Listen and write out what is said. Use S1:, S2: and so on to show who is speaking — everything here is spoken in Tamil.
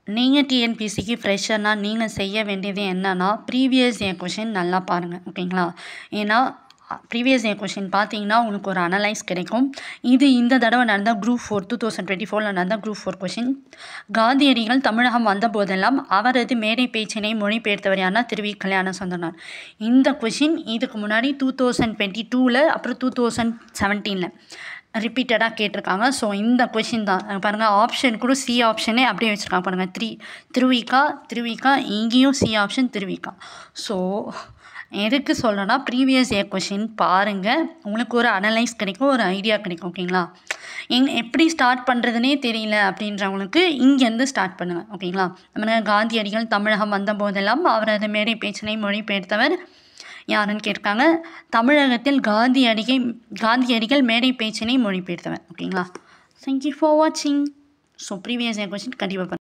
S1: நீங்கள் டிஎன்பிசிக்கு ஃப்ரெஷர்னா நீங்கள் செய்ய வேண்டியது என்னன்னா ப்ரீவியஸ் இயர் கொஷின் நல்லா பாருங்கள். ஓகேங்களா? ஏன்னா ப்ரீவியஸ் இயர் கொஷின் பார்த்தீங்கன்னா உங்களுக்கு ஒரு அனலைஸ் கிடைக்கும். இது இந்த தடவை நடந்த குரூப் 4 2024 நடந்த குரூப் 4 கொஷின். காந்தியடிகள் தமிழகம் வந்த போதெல்லாம் அவரது மேடை பேச்சினை மொழிபெயர்த்தவர் யாருன்னா திருவி கல்யாண சுந்தரனார். இந்த கொஷின் இதுக்கு முன்னாடி 2022 அப்புறம் 2017 ரிப்பீட்டடாக கேட்டிருக்காங்க. ஸோ இந்த கொஷின் தான் பாருங்கள். ஆப்ஷன் கூட சி ஆப்ஷனே அப்படியே வச்சுருக்காங்க பாருங்கள். திருவிக்கா இங்கேயும் சி ஆப்ஷன் திருவிக்கா. ஸோ எதுக்கு சொல்கிறேன்னா ப்ரீவியஸ் இயர் கொஷின் பாருங்கள், உங்களுக்கு ஒரு அனலைஸ் கிடைக்கும், ஒரு ஐடியா கிடைக்கும். ஓகேங்களா? எப்படி ஸ்டார்ட் பண்ணுறதுனே தெரியல அப்படின்றவங்களுக்கு இங்கேருந்து ஸ்டார்ட் பண்ணுங்கள். ஓகேங்களா? நம்ம காந்தியடிகள் தமிழகம் வந்த போதெல்லாம் அவரது மேடை பேச்சினை மொழிபெயர்த்தவர் யாருன்னு கேட்டிருக்காங்க. தமிழகத்தில் காந்தியடிகள் மேடை பேச்சினை மொழிபெயர்த்தவர். ஓகேங்களா? தேங்க்யூ ஃபார் வாட்சிங். ஸோ ப்ரீவியஸ் இயர் கொஷின் கண்டிப்பாக